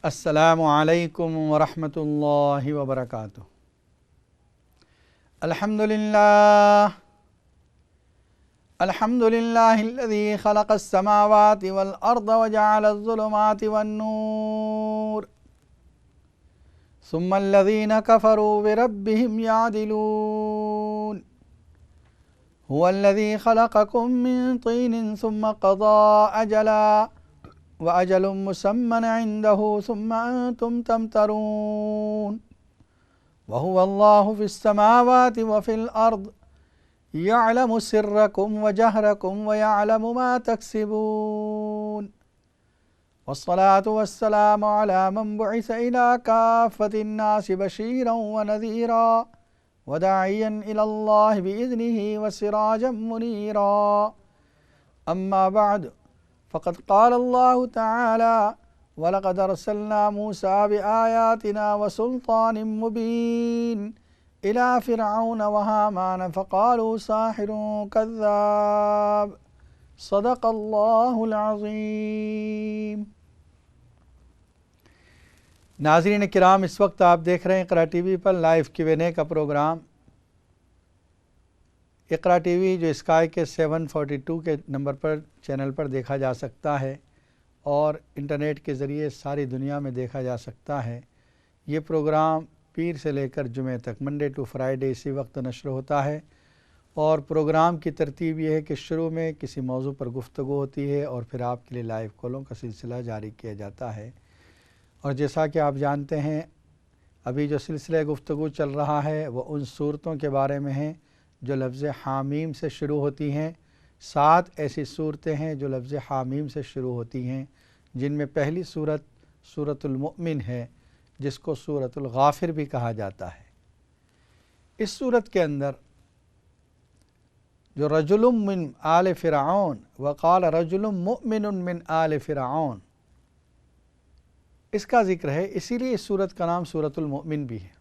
السلام علیکم ورحمۃ اللہ وبرکاتہ۔ الحمدللہ الذی خلق السماوات والارض وجعل الظلمات والنور ثم الذین کفروا بربهم یعدلون هو الذی خلقکم من طین ثم قضى اجلا وأجل مسمى عنده ثم أنتم تمترون وهو الله في السماوات وفي الأرض يعلم سركم وجهركم ويعلم ما تكسبون والصلاة والسلام على من بعث إلى كافة الناس بشيرا ونذيرا وداعيا إلى الله بإذنه وسراجا منيرا أما بعد فقد قال الله تعالى وَلَقَدْ أَرْسَلْنَا مُوسَى بِآيَاتِنَا وَسُلْطَانٍ مُبِينٍ إِلَى فِرْعَوْنَ وَهَامَانَ فَقَالُوا سَاحِرٌ كَذَّابٌ صدق اللہ العظیم۔ ناظرین کرام، اس وقت آپ دیکھ رہے ہیں اقرا ٹی وی پر لائیو Q&A کا پروگرام۔ اقرا ٹی وی جو اسکائی کے 742 کے نمبر پر چینل پر دیکھا جا سکتا ہے اور انٹرنیٹ کے ذریعے ساری دنیا میں دیکھا جا سکتا ہے۔ یہ پروگرام پیر سے لے کر جمعہ تک منڈے ٹو فرائیڈے اسی وقت نشر ہوتا ہے، اور پروگرام کی ترتیب یہ ہے کہ شروع میں کسی موضوع پر گفتگو ہوتی ہے اور پھر آپ کے لیے لائیو کالوں کا سلسلہ جاری کیا جاتا ہے۔ اور جیسا کہ آپ جانتے ہیں، ابھی جو سلسلہ گفتگو چل رہا ہے وہ ان صورتوں کے بارے میں ہے جو لفظ حامیم سے شروع ہوتی ہیں۔ 7 ایسی صورتیں ہیں جو لفظ حامیم سے شروع ہوتی ہیں، جن میں پہلی صورت سورۃ المؤمن ہے، جس کو سورۃ الغافر بھی کہا جاتا ہے۔ اس صورت کے اندر جو رجل من آل فرعون وقال رجل مؤمن من آل فرعون، اس کا ذکر ہے، اسی لیے اس صورت کا نام سورۃ المؤمن بھی ہے۔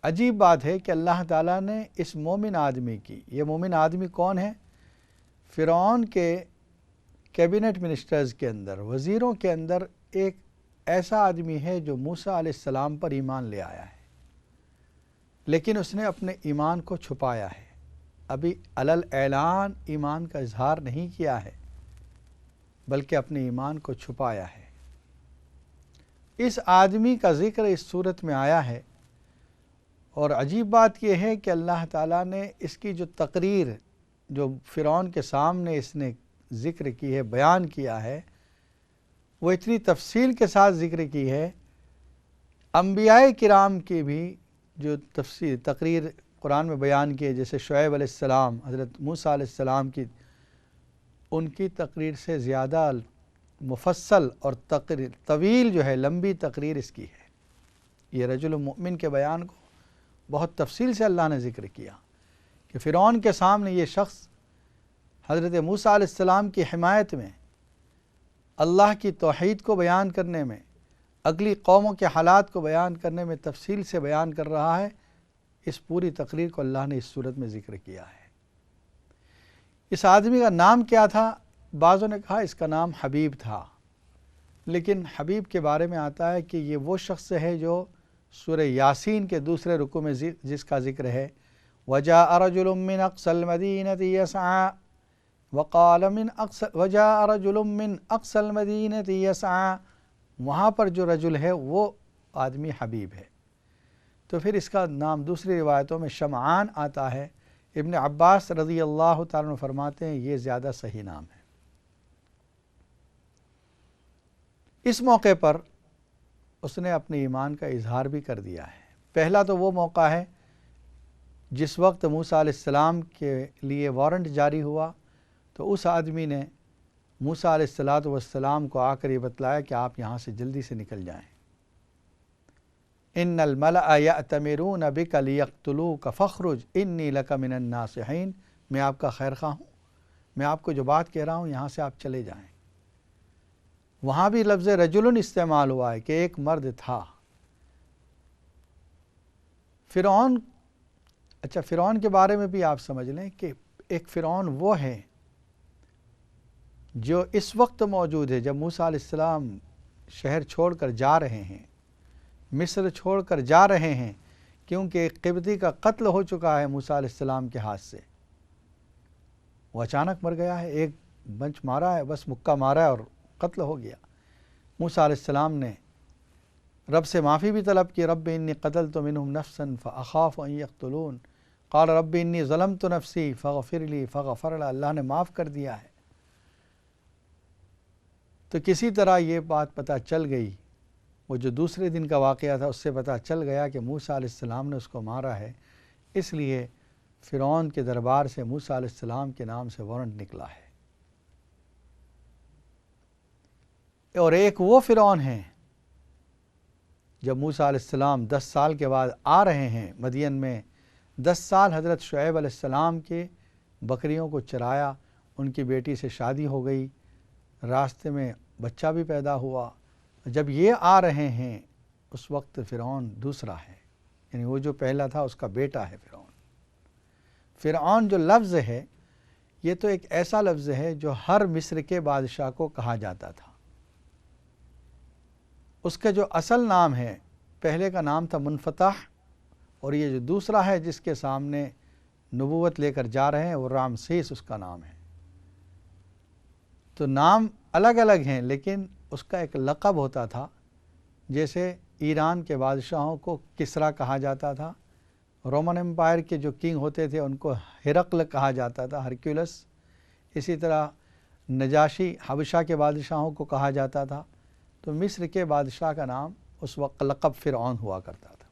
عجیب بات ہے کہ اللہ تعالیٰ نے اس مومن آدمی کی، یہ مومن آدمی کون ہے؟ فرعون کے کیبنٹ منسٹرز کے اندر، وزیروں کے اندر ایک ایسا آدمی ہے جو موسیٰ علیہ السلام پر ایمان لے آیا ہے، لیکن اس نے اپنے ایمان کو چھپایا ہے، ابھی علل اعلان ایمان کا اظہار نہیں کیا ہے، بلکہ اپنے ایمان کو چھپایا ہے۔ اس آدمی کا ذکر اس صورت میں آیا ہے، اور عجیب بات یہ ہے کہ اللہ تعالیٰ نے اس کی جو تقریر جو فرعون کے سامنے اس نے ذکر کی ہے، بیان کیا ہے، وہ اتنی تفصیل کے ساتھ ذکر کی ہے۔ انبیاء کرام کی بھی جو تقریر قرآن میں بیان کی ہے، جیسے شعیب علیہ السلام، حضرت موسیٰ علیہ السلام کی، ان کی تقریر سے زیادہ مفصل اور طویل جو ہے، لمبی تقریر اس کی ہے۔ یہ رجل مؤمن کے بیان کو بہت تفصیل سے اللہ نے ذکر کیا کہ فرعون کے سامنے یہ شخص حضرت موسیٰ علیہ السلام کی حمایت میں، اللہ کی توحید کو بیان کرنے میں، اگلی قوموں کے حالات کو بیان کرنے میں تفصیل سے بیان کر رہا ہے۔ اس پوری تقریر کو اللہ نے اس صورت میں ذکر کیا ہے۔ اس آدمی کا نام کیا تھا؟ بعضوں نے کہا اس کا نام حبیب تھا، لیکن حبیب کے بارے میں آتا ہے کہ یہ وہ شخص ہے جو سورہ یاسین کے دوسرے رکوع میں جس کا ذکر ہے، وَجَاءَ رَجُلٌ مِّنْ أَقْصَى الْمَدِينَةِ يَسْعَىٰ وَقَالَ وَجَاءَ رَجُلٌ مِّنْ أَقْصَى الْمَدِينَةِ يَسْعَىٰ، وہاں پر جو رجل ہے وہ آدمی حبیب ہے۔ تو پھر اس کا نام دوسری روایتوں میں شمعان آتا ہے۔ ابن عباس رضی اللہ تعالیٰ عنہ فرماتے ہیں یہ زیادہ صحیح نام ہے۔ اس موقع پر اس نے اپنے ایمان کا اظہار بھی کر دیا ہے۔ پہلا تو وہ موقع ہے جس وقت موسیٰ علیہ السلام کے لیے وارنٹ جاری ہوا، تو اس آدمی نے موسیٰ علیہ السلام کو آ کر یہ بتلایا کہ آپ یہاں سے جلدی سے نکل جائیں۔ ان الملأ یأتمرون بک لیقتلوک فاخرج انی لک من الناصحین، میں آپ کا خیر خواہ ہوں، میں آپ کو جو بات کہہ رہا ہوں یہاں سے آپ چلے جائیں۔ وہاں بھی لفظ رجل استعمال ہوا ہے کہ ایک مرد تھا۔ فرعون، اچھا فرعون کے بارے میں بھی آپ سمجھ لیں کہ ایک فرعون وہ ہے جو اس وقت موجود ہے، جب موسیٰ علیہ السلام شہر چھوڑ کر جا رہے ہیں، مصر چھوڑ کر جا رہے ہیں، کیونکہ ایک قبطی کا قتل ہو چکا ہے موسیٰ علیہ السلام کے ہاتھ سے۔ وہ اچانک مر گیا ہے، ایک بنچ مارا ہے، بس مکہ مارا ہے اور قتل ہو گیا۔ موسیٰ علیہ السلام نے رب سے معافی بھی طلب کی، رب انی قتلت منہم نفسا فاخاف ان یقتلون، قال رب انی ظلمت نفسی فاغفر لی فغفر له، اللہ نے معاف کر دیا ہے۔ تو کسی طرح یہ بات پتہ چل گئی، وہ جو دوسرے دن کا واقعہ تھا اس سے پتہ چل گیا کہ موسیٰ علیہ السلام نے اس کو مارا ہے، اس لیے فرعون کے دربار سے موسیٰ علیہ السلام کے نام سے وارنٹ نکلا ہے۔ اور ایک وہ فرعون ہیں جب موسیٰ علیہ السلام 10 سال کے بعد آ رہے ہیں مدین میں، 10 سال حضرت شعیب علیہ السلام کے بکریوں کو چرایا، ان کی بیٹی سے شادی ہو گئی، راستے میں بچہ بھی پیدا ہوا۔ جب یہ آ رہے ہیں اس وقت فرعون دوسرا ہے، یعنی وہ جو پہلا تھا اس کا بیٹا ہے فرعون۔ فرعون جو لفظ ہے یہ تو ایک ایسا لفظ ہے جو ہر مصر کے بادشاہ کو کہا جاتا تھا۔ اس کا جو اصل نام ہے، پہلے کا نام تھا منفتح، اور یہ جو دوسرا ہے جس کے سامنے نبوت لے کر جا رہے ہیں وہ رامسیس اس کا نام ہے۔ تو نام الگ الگ ہیں لیکن اس کا ایک لقب ہوتا تھا، جیسے ایران کے بادشاہوں کو کسریٰ کہا جاتا تھا، رومن امپائر کے جو کنگ ہوتے تھے ان کو ہرقل کہا جاتا تھا، ہرکیولس۔ اسی طرح نجاشی حبشہ کے بادشاہوں کو کہا جاتا تھا۔ تو مصر کے بادشاہ کا نام اس وقت لقب فرعون ہوا کرتا تھا۔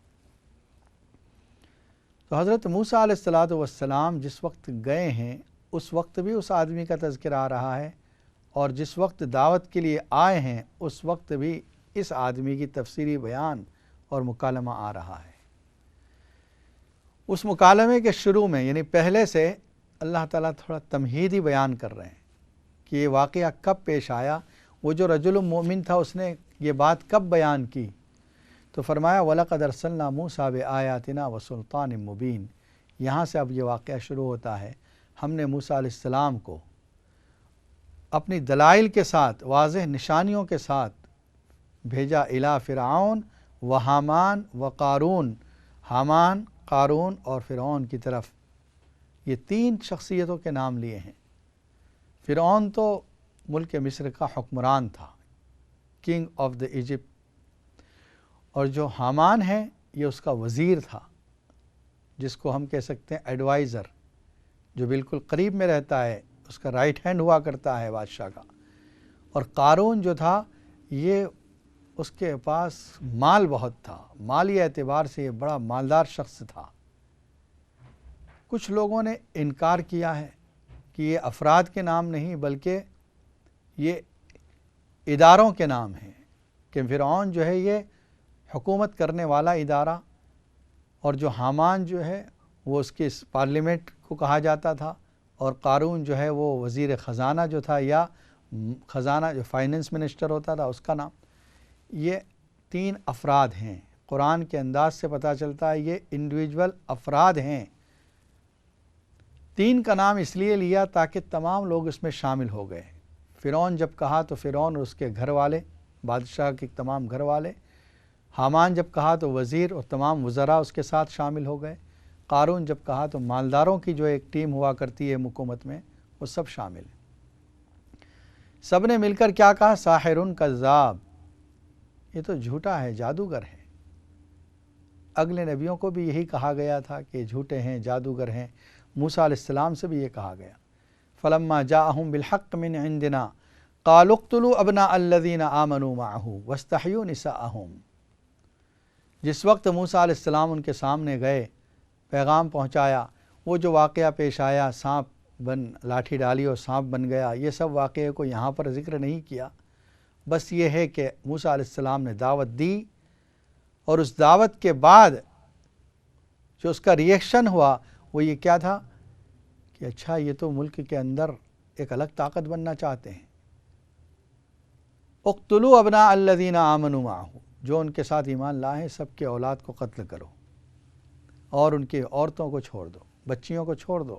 تو حضرت موسیٰ علیہ السلام جس وقت گئے ہیں اس وقت بھی اس آدمی کا تذکرہ آ رہا ہے، اور جس وقت دعوت کے لیے آئے ہیں اس وقت بھی اس آدمی کی تفصیلی بیان اور مکالمہ آ رہا ہے۔ اس مکالمے کے شروع میں یعنی پہلے سے اللہ تعالیٰ تھوڑا تمہیدی بیان کر رہے ہیں کہ یہ واقعہ کب پیش آیا، وہ جو رجل مومن تھا اس نے یہ بات کب بیان کی۔ تو فرمایا وَلَقَدْ أَرْسَلْنَا مُوسَىٰ بِآيَاتِنَا وَسُلْطَانٍ مُبِينٍ، یہاں سے اب یہ واقعہ شروع ہوتا ہے۔ ہم نے موسیٰ علیہ السلام کو اپنی دلائل کے ساتھ، واضح نشانیوں کے ساتھ بھیجا الی فرعون و حامان و قارون، حامان، قارون اور فرعون کی طرف۔ یہ 3 شخصیتوں کے نام لیے ہیں۔ فرعون تو ملک مصر کا حکمران تھا، کنگ آف دا ایجپٹ، اور جو حامان ہے یہ اس کا وزیر تھا، جس کو ہم کہہ سکتے ہیں ایڈوائزر، جو بالکل قریب میں رہتا ہے، اس کا رائٹ ہینڈ ہوا کرتا ہے بادشاہ کا۔ اور قارون جو تھا یہ اس کے پاس مال بہت تھا، مالی اعتبار سے یہ بڑا مالدار شخص تھا۔ کچھ لوگوں نے انکار کیا ہے کہ یہ افراد کے نام نہیں بلکہ یہ اداروں کے نام ہیں، کہ فرعون جو ہے یہ حکومت کرنے والا ادارہ، اور جو حامان جو ہے وہ اس کے پارلیمنٹ کو کہا جاتا تھا، اور قارون جو ہے وہ وزیر خزانہ جو تھا، یا خزانہ جو فائننس منسٹر ہوتا تھا اس کا نام۔ یہ 3 افراد ہیں، قرآن کے انداز سے پتہ چلتا ہے یہ انڈیویجول افراد ہیں۔ 3 کا نام اس لیے لیا تاکہ تمام لوگ اس میں شامل ہو گئے۔ فرعون جب کہا تو فرعون اور اس کے گھر والے، بادشاہ کے تمام گھر والے۔ حامان جب کہا تو وزیر اور تمام وزراء اس کے ساتھ شامل ہو گئے۔ قارون جب کہا تو مالداروں کی جو ایک ٹیم ہوا کرتی ہے حکومت میں، وہ سب شامل ہیں۔ سب نے مل کر کیا کہا؟ ساحر کذاب، یہ تو جھوٹا ہے، جادوگر ہے۔ اگلے نبیوں کو بھی یہی کہا گیا تھا کہ جھوٹے ہیں، جادوگر ہیں۔ موسیٰ علیہ السلام سے بھی یہ کہا گیا۔ فلما جاءہم بالحق من عندنا قالوا اقتلوا ابناء الذین آمنوا معہ واستحیوا نساءہم۔ جس وقت موسیٰ علیہ السلام ان کے سامنے گئے، پیغام پہنچایا، وہ جو واقعہ پیش آیا، سانپ لاٹھی ڈالی اور سانپ بن گیا، یہ سب واقعے کو یہاں پر ذکر نہیں کیا۔ بس یہ ہے کہ موسیٰ علیہ السلام نے دعوت دی، اور اس دعوت کے بعد جو اس کا ریئیکشن ہوا وہ یہ کیا تھا کہ اچھا یہ تو ملک کے اندر ایک الگ طاقت بننا چاہتے ہیں۔ اقتلوا ابناء الذین آمنوا معہ، جو ان کے ساتھ ایمان لائے ہیں سب کے اولاد کو قتل کرو، اور ان کی عورتوں کو چھوڑ دو، بچیوں کو چھوڑ دو۔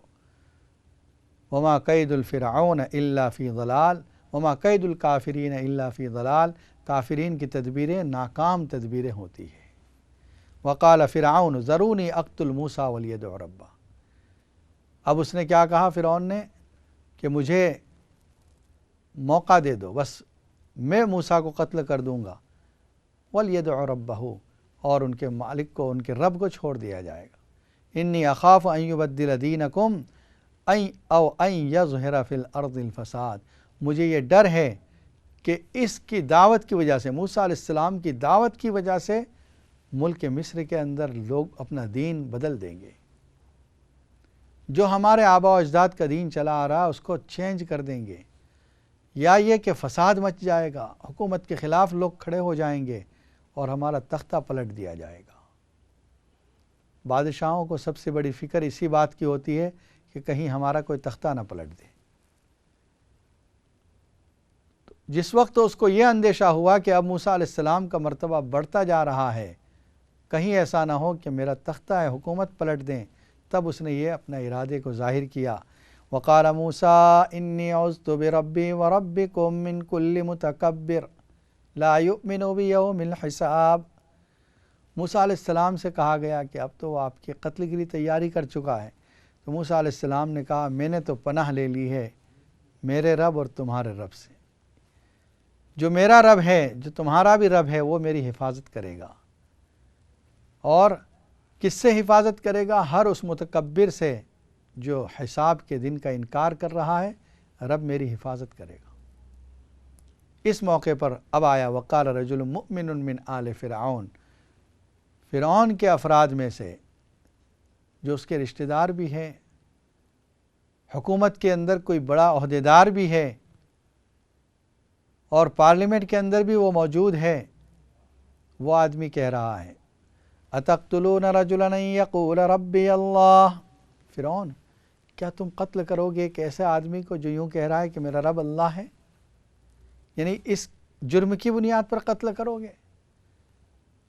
وما قید الفرعون الا فی ضلال وما قید الکافرین الا فی ضلال، کافرین کی تدبیریں ناکام تدبیریں ہوتی ہیں۔ وقال فرعون ذرونی اقتل موسیٰ ولیدع ربہ، اب اس نے کیا کہا فرعون نے کہ مجھے موقع دے دو، بس میں موسیٰ کو قتل کر دوں گا، ولیدع ربہ، اور ان کے مالک کو، ان کے رب کو چھوڑ دیا جائے گا۔ انی اخاف ان یبدل دینکم او ان یظہر فی الارض الفساد، مجھے یہ ڈر ہے کہ اس کی دعوت کی وجہ سے، موسیٰ علیہ السلام کی دعوت کی وجہ سے ملک مصر کے اندر لوگ اپنا دین بدل دیں گے، جو ہمارے آباء و اجداد کا دین چلا آ رہا ہے اس کو چینج کر دیں گے، یا یہ کہ فساد مچ جائے گا، حکومت کے خلاف لوگ کھڑے ہو جائیں گے اور ہمارا تختہ پلٹ دیا جائے گا۔ بادشاہوں کو سب سے بڑی فکر اسی بات کی ہوتی ہے کہ کہیں ہمارا کوئی تختہ نہ پلٹ دے۔ جس وقت اس کو یہ اندیشہ ہوا کہ اب موسیٰ علیہ السلام کا مرتبہ بڑھتا جا رہا ہے، کہیں ایسا نہ ہو کہ میرا تختہ ہے حکومت پلٹ دیں، تب اس نے یہ اپنا ارادے کو ظاہر کیا۔ وقال موسیٰ انی عذت بربی وربکم من کل متکبر لا یؤمن بیوم الحساب، موسیٰ علیہ السلام سے کہا گیا کہ اب تو وہ آپ کے قتل کے لیے تیاری کر چکا ہے، تو موسیٰ علیہ السلام نے کہا میں نے تو پناہ لے لی ہے میرے رب اور تمہارے رب سے، جو میرا رب ہے، جو تمہارا بھی رب ہے، وہ میری حفاظت کرے گا۔ اور کس سے حفاظت کرے گا؟ ہر اس متکبر سے جو حساب کے دن کا انکار کر رہا ہے، رب میری حفاظت کرے گا۔ اس موقع پر اب آیا وقال رجل مؤمن من آل فرعون، فرعون کے افراد میں سے جو اس کے رشتہ دار بھی ہیں، حکومت کے اندر کوئی بڑا عہدیدار بھی ہے، اور پارلیمنٹ کے اندر بھی وہ موجود ہے، وہ آدمی کہہ رہا ہے اتقتلون رجلا ان یقول ربی اللہ، فرعون کیا تم قتل کرو گے ایک ایسے آدمی کو جو یوں کہہ رہا ہے کہ میرا رب اللہ ہے؟ یعنی اس جرم کی بنیاد پر قتل کرو گے؟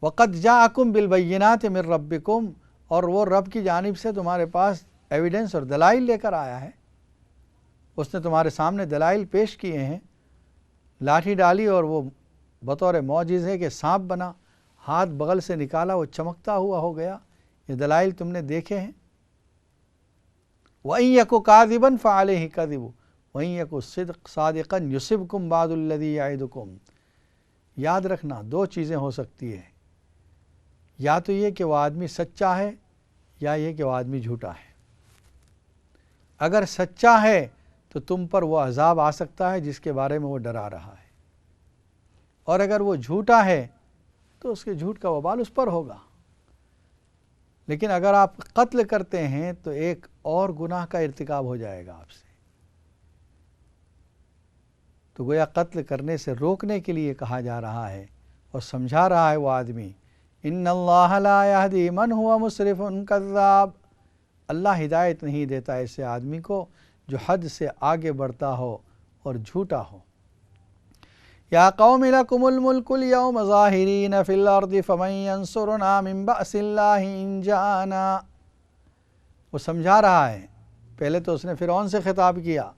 وقد جاءکم بالبینات من ربکم، اور وہ رب کی جانب سے تمہارے پاس ایویڈنس اور دلائل لے کر آیا ہے، اس نے تمہارے سامنے دلائل پیش کیے ہیں، لاٹھی ڈالی اور وہ بطور معجزے کے سانپ بنا، ہاتھ بغل سے نکالا وہ چمکتا ہوا ہو گیا، یہ دلائل تم نے دیکھے ہیں۔ وَإِن يَكُ كَاذِبًا فَعَلَيْهِ كَذِبُ وَإِن يَكُ صَادِقًا يُصِبْكُم بَعْضُ الَّذِي يَعِدُكُم، یاد رکھنا دو چیزیں ہو سکتی ہیں، یا تو یہ کہ وہ آدمی سچا ہے، یا یہ کہ وہ آدمی جھوٹا ہے۔ اگر سچا ہے تو تم پر وہ عذاب آ سکتا ہے جس کے بارے میں وہ ڈرا رہا ہے، اور اگر وہ جھوٹا ہے تو اس کے جھوٹ کا وبال اس پر ہوگا۔ لیکن اگر آپ قتل کرتے ہیں تو ایک اور گناہ کا ارتکاب ہو جائے گا آپ سے، تو گویا قتل کرنے سے روکنے کے لیے کہا جا رہا ہے اور سمجھا رہا ہے وہ آدمی، ان اللہ لا یہدی من ہوا مسرف کذاب، اللہ ہدایت نہیں دیتا ایسے آدمی کو جو حد سے آگے بڑھتا ہو اور جھوٹا ہو۔ یا قوم لکم الملک اليوم ظاہرین فی الارض فمن ینصرنا من بأس اللہ ان جاءنا، وہ سمجھا رہا ہے، پہلے تو اس نے فرعون سے خطاب کیا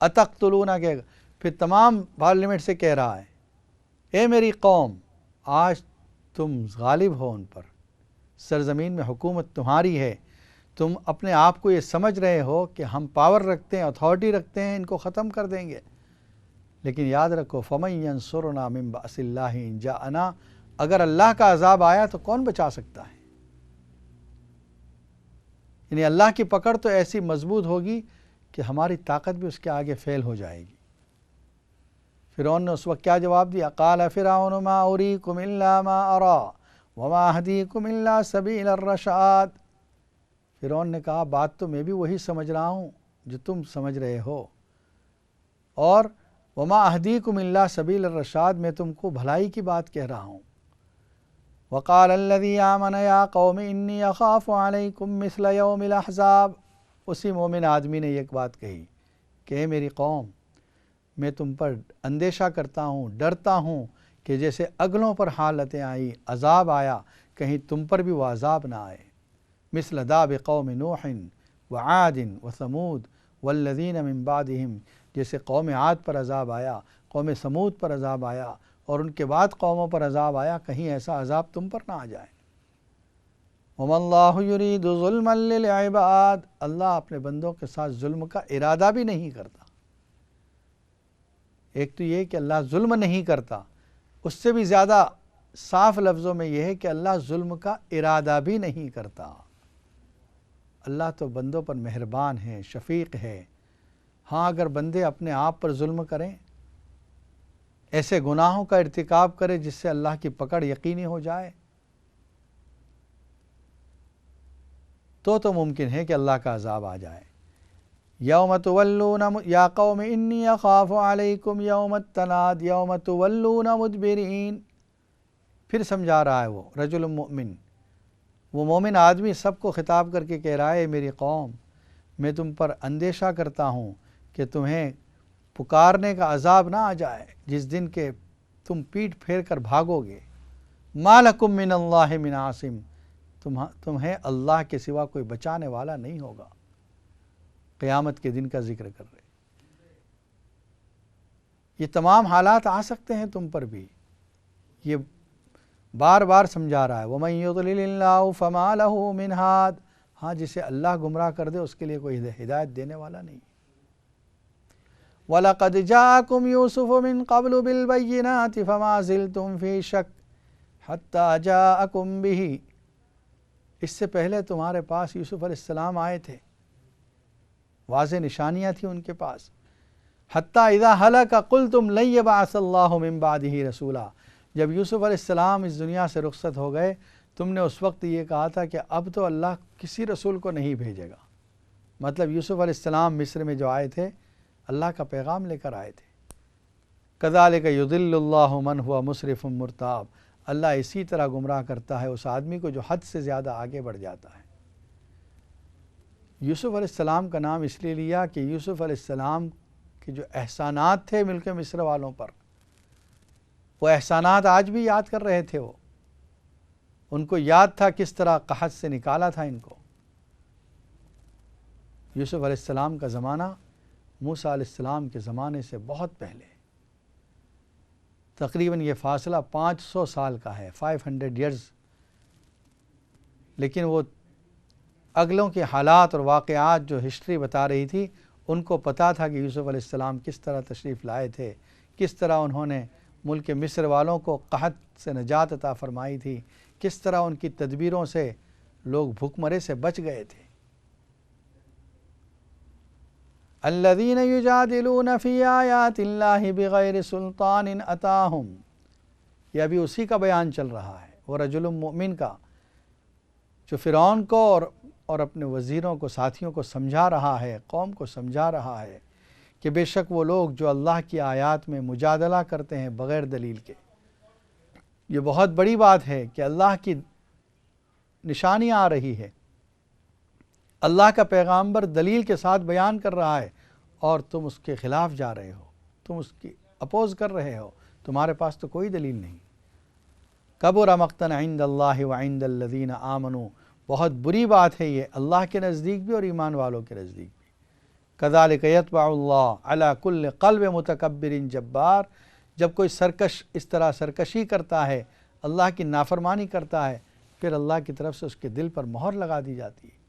اتقتلون، کہ پھر تمام پارلیمنٹ سے کہہ رہا ہے اے میری قوم آج تم غالب ہو ان پر، سرزمین میں حکومت تمہاری ہے، تم اپنے آپ کو یہ سمجھ رہے ہو کہ ہم پاور رکھتے ہیں، اتھارٹی رکھتے ہیں، ان کو ختم کر دیں گے، لیکن یاد رکھو فَمَن يَنصُرُنَا مِن بَأْسِ اللَّهِ إِن جَاءَنَا، اگر اللہ کا عذاب آیا تو کون بچا سکتا ہے؟ یعنی اللہ کی پکڑ تو ایسی مضبوط ہوگی کہ ہماری طاقت بھی اس کے آگے فیل ہو جائے گی۔ فرعون نے اس وقت کیا جواب دیا؟ قال فرعون ما اریکم الا ما ارا وما اہدیکم الا سبیل الرشاد، فرعون نے کہا بات تو میں بھی وہی سمجھ رہا ہوں جو تم سمجھ رہے ہو، اور وما اہدیکم الا سبیل الرشاد، میں تم کو بھلائی کی بات کہہ رہا ہوں۔ وقال الذی آمن یا قوم انی اخاف علیکم مثل یوم الاحزاب، اسی مومن آدمی نے ایک بات کہی کہ اے میری قوم میں تم پر اندیشہ کرتا ہوں، ڈرتا ہوں کہ جیسے اگلوں پر حالتیں آئی، عذاب آیا، کہیں تم پر بھی وہ عذاب نہ آئے، مثل داب قوم نوح وعاد وثمود والذین من بعدہم، جیسے قوم عاد پر عذاب آیا، قوم سمود پر عذاب آیا، اور ان کے بعد قوموں پر عذاب آیا، کہیں ایسا عذاب تم پر نہ آ جائے۔ وَمَا اللَّهُ يُرِيدُ ظُلْمًا لِلْعِبَادِ، اللہ اپنے بندوں کے ساتھ ظلم کا ارادہ بھی نہیں کرتا۔ ایک تو یہ کہ اللہ ظلم نہیں کرتا، اس سے بھی زیادہ صاف لفظوں میں یہ ہے کہ اللہ ظلم کا ارادہ بھی نہیں کرتا۔ اللہ تو بندوں پر مہربان ہے، شفیق ہے۔ ہاں اگر بندے اپنے آپ پر ظلم کریں، ایسے گناہوں کا ارتکاب کرے جس سے اللہ کی پکڑ یقینی ہو جائے، تو ممکن ہے کہ اللہ کا عذاب آ جائے۔ یوم تولون یا قوم انی اخاف علیکم یوم التناد یوم تولون مدبرین۔ پھر سمجھا رہا ہے وہ رجل مؤمن، وہ مومن آدمی سب کو خطاب کر کے کہہ رہا ہے، میری قوم میں تم پر اندیشہ کرتا ہوں کہ تمہیں پکارنے کا عذاب نہ آ جائے جس دن کہ تم پیٹھ پھیر کر بھاگو گے۔ ما لکم من اللہ من عاصم، تمہیں اللہ کے سوا کوئی بچانے والا نہیں ہوگا۔ قیامت کے دن کا ذکر کر رہے، یہ تمام حالات آ سکتے ہیں تم پر بھی، یہ بار بار سمجھا رہا ہے۔ وَمَن يُضْلِلِ اللَّهُ فَمَا لَهُ مِنْ هَادٍ، ہاں جسے اللہ گمراہ کر دے اس کے لیے کوئی ہدایت دینے والا نہیں۔ وَلَقَدْ جَاءَكُمْ يُوسُفُ مِنْ قَبْلُ بِالْبَيِّنَاتِ فَمَا زِلْتُمْ فِي شَكٍّ حَتَّى جَاءَكُمْ بِهِ، اس سے پہلے تمہارے پاس یوسف علیہ السلام آئے تھے، واضح نشانیاں تھیں ان کے پاس۔ حَتَّى إِذَا هَلَكَ قُلْتُمْ لَن يَبْعَثَ اللَّهُ مِن بَعْدِهِ رَسُولًا، جب یوسف علیہ السلام اس دنیا سے رخصت ہو گئے تم نے اس وقت یہ کہا تھا کہ اب تو اللہ کسی رسول کو نہیں بھیجے گا۔ مطلب یوسف علیہ السلام مصر میں جو آئے تھے اللہ کا پیغام لے کر آئے تھے۔ كَذَلِكَ يُضِلُّ اللَّهُ مَنْ هُوَ مُسْرِفٌ مُرْتَابٌ، اللہ اسی طرح گمراہ کرتا ہے اس آدمی کو جو حد سے زیادہ آگے بڑھ جاتا ہے۔ یوسف علیہ السلام کا نام اس لیے لیا کہ یوسف علیہ السلام کے جو احسانات تھے ملک مصر والوں پر، وہ احسانات آج بھی یاد کر رہے تھے۔ وہ ان کو یاد تھا کس طرح قحط سے نکالا تھا ان کو۔ یوسف علیہ السلام کا زمانہ موسیٰ علیہ السلام کے زمانے سے بہت پہلے، تقریباً یہ فاصلہ 500 سال کا ہے، 500 ایئرز، لیکن وہ اگلوں کے حالات اور واقعات جو ہسٹری بتا رہی تھی ان کو پتہ تھا کہ یوسف علیہ السلام کس طرح تشریف لائے تھے، کس طرح انہوں نے ملک مصر والوں کو قحط سے نجات عطا فرمائی تھی، کس طرح ان کی تدبیروں سے لوگ بھوک مرے سے بچ گئے تھے۔ الذین یجادلون فی آیات اللہ بغیر سلطان اتاہم، یہ ابھی اسی کا بیان چل رہا ہے، وہ رجل مؤمن کا جو فرعون کو اور اپنے وزیروں کو، ساتھیوں کو سمجھا رہا ہے، قوم کو سمجھا رہا ہے کہ بے شک وہ لوگ جو اللہ کی آیات میں مجادلہ کرتے ہیں بغیر دلیل کے، یہ بہت بڑی بات ہے کہ اللہ کی نشانیاں آ رہی ہے، اللہ کا پیغامبر دلیل کے ساتھ بیان کر رہا ہے اور تم اس کے خلاف جا رہے ہو، تم اس کی اپوز کر رہے ہو، تمہارے پاس تو کوئی دلیل نہیں۔ کبر مقتا عند اللہ وعند الذین آمنوا، بہت بری بات ہے یہ اللہ کے نزدیک بھی اور ایمان والوں کے نزدیک بھی۔ کذالک یطبع اللہ علی کل قلب متکبر جبار، جب کوئی سرکش اس طرح سرکشی کرتا ہے، اللہ کی نافرمانی کرتا ہے، پھر اللہ کی طرف سے اس کے دل پر مہر لگا دی جاتی ہے۔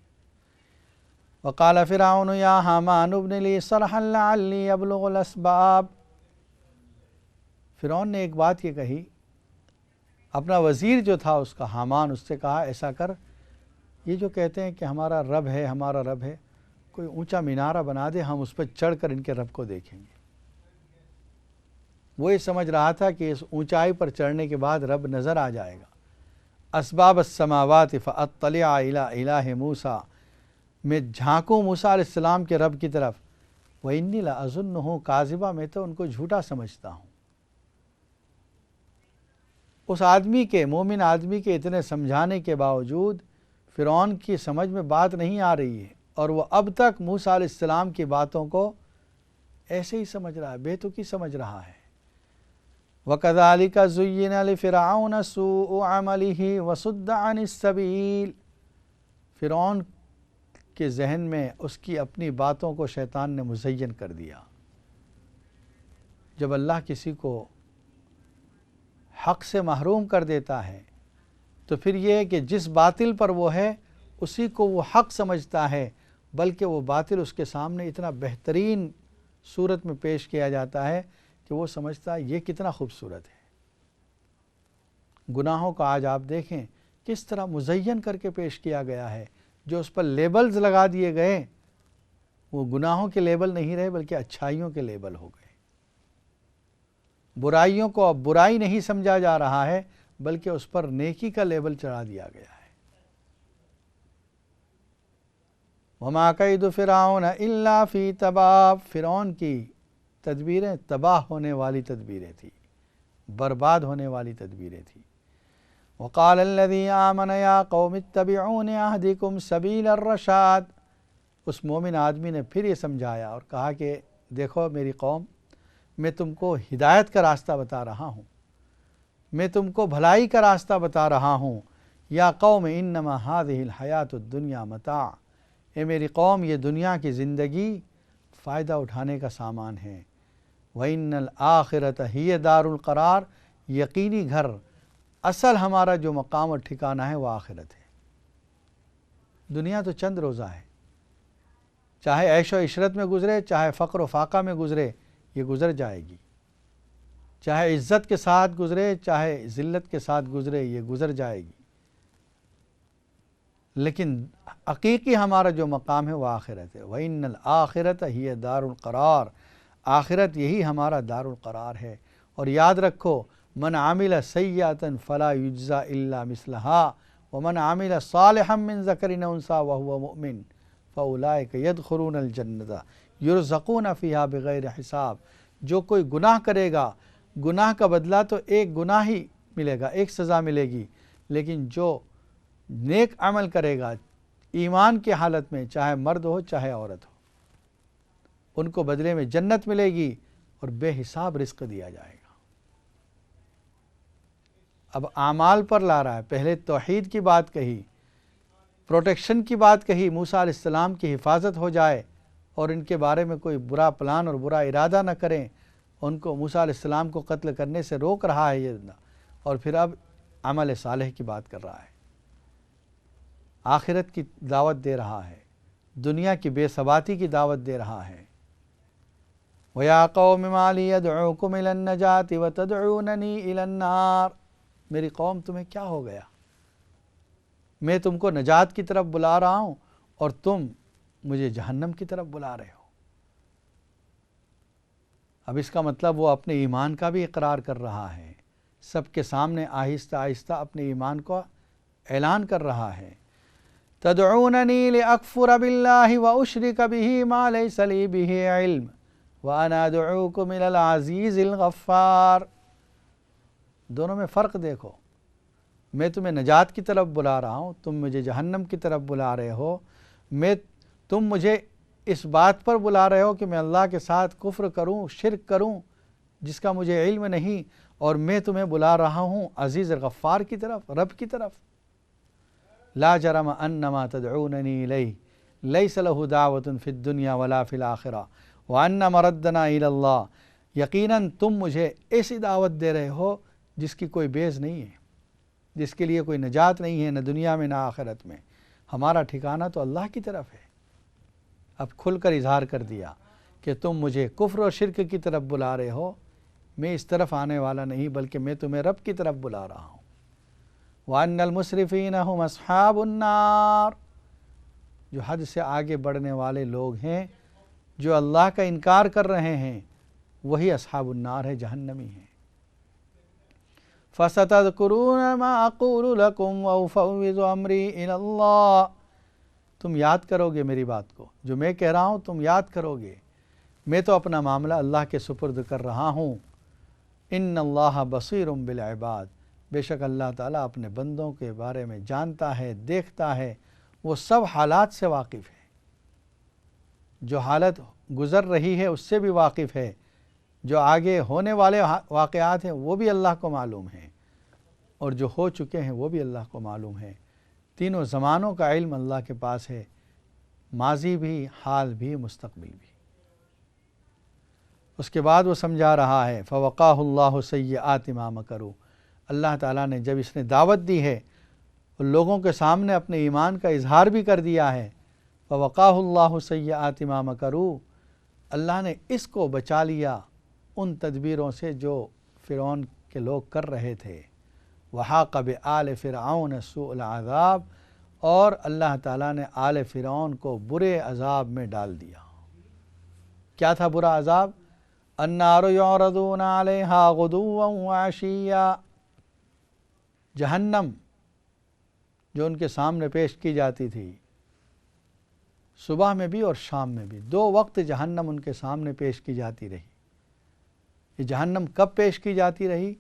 وقال فرعون یا حامان ابن لی صرحا لعلی ابلغ الاسباب، فرعون نے ایک بات یہ کہی، اپنا وزیر جو تھا اس کا حامان، اس سے کہا ایسا کر، یہ جو کہتے ہیں کہ ہمارا رب ہے ہمارا رب ہے، کوئی اونچا مینارہ بنا دے، ہم اس پہ چڑھ کر ان کے رب کو دیکھیں گے۔ وہ یہ سمجھ رہا تھا کہ اس اونچائی پر چڑھنے کے بعد رب نظر آ جائے گا۔ اسباب السماوات فاطلع الی الہ موسیٰ، میں جھانکوں موسیٰ علیہ السلام کے رب کی طرف، وانی لاظنہ کاذبا، میں تو ان کو جھوٹا سمجھتا ہوں۔ اس آدمی کے، مومن آدمی کے اتنے سمجھانے کے باوجود فرعون کی سمجھ میں بات نہیں آ رہی ہے، اور وہ اب تک موسیٰ علیہ السلام کی باتوں کو ایسے ہی سمجھ رہا ہے، بے تکی سمجھ رہا ہے۔ وَكَذَلِكَ زُيِّنَ لِفِرْعَوْنَ سُوءُ عَمَلِهِ وَصُدَّ عَنِ السَّبِيلِ، فرعون کے ذہن میں اس کی اپنی باتوں کو شیطان نے مزین کر دیا۔ جب اللہ کسی کو حق سے محروم کر دیتا ہے، تو پھر یہ ہے کہ جس باطل پر وہ ہے اسی کو وہ حق سمجھتا ہے، بلکہ وہ باطل اس کے سامنے اتنا بہترین صورت میں پیش کیا جاتا ہے کہ وہ سمجھتا ہے یہ کتنا خوبصورت ہے۔ گناہوں کا آج آپ دیکھیں کس طرح مزین کر کے پیش کیا گیا ہے، جو اس پر لیبلز لگا دیے گئے وہ گناہوں کے لیبل نہیں رہے بلکہ اچھائیوں کے لیبل ہو گئے۔ برائیوں کو اب برائی نہیں سمجھا جا رہا ہے بلکہ اس پر نیکی کا لیبل چڑھا دیا گیا ہے۔ وما کید فرعون الا فی تباب، فرعون کی تدبیریں تباہ ہونے والی تدبیریں تھیں، برباد ہونے والی تدبیریں تھیں۔ وقال الذی آمن یا قوم اتبعون اہدکم سبیل الرشاد، اس مومن آدمی نے پھر یہ سمجھایا اور کہا کہ دیکھو میری قوم، میں تم کو ہدایت کا راستہ بتا رہا ہوں، میں تم کو بھلائی کا راستہ بتا رہا ہوں۔ یا قوم انما هذه الحیات الدنیا متاع، اے میری قوم یہ دنیا کی زندگی فائدہ اٹھانے کا سامان ہے۔ وَإِنَّ الْآخِرَةَ هِيَ دَارُ الْقَرَارِ، یقینی گھر، اصل ہمارا جو مقام اور ٹھکانہ ہے وہ آخرت ہے۔ دنیا تو چند روزہ ہے، چاہے عیش و عشرت میں گزرے، چاہے فقر و فاقہ میں گزرے، یہ گزر جائے گی، چاہے عزت کے ساتھ گزرے چاہے ذلت کے ساتھ گزرے، یہ گزر جائے گی، لیکن حقیقی ہمارا جو مقام ہے وہ آخرت ہے۔ وَإِنَّ الْآخِرَةَ هِيَ دَارُ الْقَرَارِ، آخرت یہی ہمارا دار القرار ہے۔ اور یاد رکھو، من عمل سیئۃ فلا یجزا الا مثلها ومن عمل صالحا من ذکر او انثی وهو مؤمن فاولئک یدخلون الجنۃ یرزقون فیہا بغیر حساب۔ جو کوئی گناہ کرے گا، گناہ کا بدلہ تو ایک گناہ ہی ملے گا، ایک سزا ملے گی، لیکن جو نیک عمل کرے گا ایمان کی حالت میں، چاہے مرد ہو چاہے عورت ہو، ان کو بدلے میں جنت ملے گی اور بے حساب رزق دیا جائے گا۔ اب اعمال پر لا رہا ہے، پہلے توحید کی بات کہی، پروٹیکشن کی بات کہی، موسیٰ علیہ السلام کی حفاظت ہو جائے اور ان کے بارے میں کوئی برا پلان اور برا ارادہ نہ کریں، ان کو موسیٰ علیہ السلام کو قتل کرنے سے روک رہا ہے یہ، اور پھر اب عمل صالح کی بات کر رہا ہے، آخرت کی دعوت دے رہا ہے، دنیا کی بے ثباتی کی دعوت دے رہا ہے۔ وَيَا قَوْمِ مَا لِي أَدْعُوكُمْ إِلَى النَّجَاةِ وَتَدْعُونَنِي إِلَى النَّارِ، میری قوم تمہیں کیا ہو گیا؟ میں تم کو نجات کی طرف بلا رہا ہوں اور تم مجھے جہنم کی طرف بلا رہے ہو۔ اب اس کا مطلب وہ اپنے ایمان کا بھی اقرار کر رہا ہے، سب کے سامنے آہستہ آہستہ اپنے ایمان کو اعلان کر رہا ہے۔ تدعوننی لأکفر باللہ واشرک بہ ما لیس لی بہ علم وانا ادعوکم الی العزیز الغفار۔ دونوں میں فرق دیکھو، میں تمہیں نجات کی طرف بلا رہا ہوں، تم مجھے جہنم کی طرف بلا رہے ہو، تم مجھے اس بات پر بلا رہے ہو کہ میں اللہ کے ساتھ کفر کروں، شرک کروں جس کا مجھے علم نہیں، اور میں تمہیں بلا رہا ہوں عزیز غفار کی طرف، رب کی طرف۔ لا جرم انما تدعوننی الیہ لیس لہ دعوت فی الدنیا ولا فی الآخرہ وان مردنا الی اللہ، یقیناً تم مجھے ایسی دعوت دے رہے ہو جس کی کوئی بیس نہیں ہے، جس کے لیے کوئی نجات نہیں ہے، نہ دنیا میں نہ آخرت میں، ہمارا ٹھکانہ تو اللہ کی طرف ہے۔ اب کھل کر اظہار کر دیا کہ تم مجھے کفر و شرک کی طرف بلا رہے ہو، میں اس طرف آنے والا نہیں بلکہ میں تمہیں رب کی طرف بلا رہا ہوں۔ وَأَنَّ الْمُسْرِفِينَ هُمْ أَصْحَابُ النَّارِ، جو حد سے آگے بڑھنے والے لوگ ہیں، جو اللہ کا انکار کر رہے ہیں، وہی اصحاب النار ہے، جہنمی ہیں۔ فَسَتَذْكُرُونَ مَا أَقُولُ لَكُمْ وَأُفَوِّضُ أَمْرِي إِلَى اللَّهِ، تم یاد کرو گے میری بات کو، جو میں کہہ رہا ہوں تم یاد کرو گے، میں تو اپنا معاملہ اللہ کے سپرد کر رہا ہوں۔ ان اللہ بصیر بالعباد، بے شک اللہ تعالیٰ اپنے بندوں کے بارے میں جانتا ہے، دیکھتا ہے، وہ سب حالات سے واقف ہے، جو حالت گزر رہی ہے اس سے بھی واقف ہے، جو آگے ہونے والے واقعات ہیں وہ بھی اللہ کو معلوم ہیں، اور جو ہو چکے ہیں وہ بھی اللہ کو معلوم ہے۔ تینوں زمانوں کا علم اللہ کے پاس ہے، ماضی بھی، حال بھی، مستقبل بھی۔ اس کے بعد وہ سمجھا رہا ہے فَوَقَاهُ اللَّهُ سَيِّئَاتِ مَا مَكَرُوا، اللہ تعالیٰ نے جب اس نے دعوت دی ہے اور لوگوں کے سامنے اپنے ایمان کا اظہار بھی کر دیا ہے، فوقاہ اللہ سیئات ما مکروا، اللہ نے اس کو بچا لیا ان تدبیروں سے جو فرعون کے لوگ کر رہے تھے، وحاق بآل فرعون سوء العذاب، اور اللہ تعالیٰ نے آل فرعون کو برے عذاب میں ڈال دیا۔ کیا تھا برا عذاب؟ النار یعرضون علیہا غدوا وعشیا، جہنم جو ان کے سامنے پیش کی جاتی تھی، صبح میں بھی اور شام میں بھی، 2 وقت جہنم ان کے سامنے پیش کی جاتی رہی۔ یہ جہنم کب پیش کی جاتی رہی؟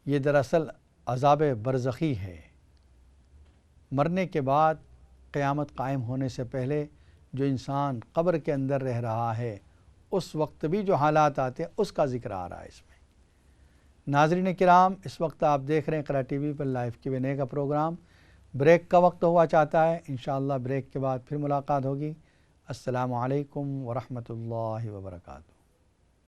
یہ دراصل عذاب برزخی ہے، مرنے کے بعد قیامت قائم ہونے سے پہلے جو انسان قبر کے اندر رہ رہا ہے اس وقت بھی جو حالات آتے ہیں اس کا ذکر آ رہا ہے اس میں۔ ناظرین کرام، اس وقت آپ دیکھ رہے ہیں اقرا ٹی وی پر لائیو Q&A کا پروگرام۔ بریک کا وقت ہوا چاہتا ہے، انشاءاللہ بریک کے بعد پھر ملاقات ہوگی۔ السلام علیکم ورحمۃ اللہ وبرکاتہ۔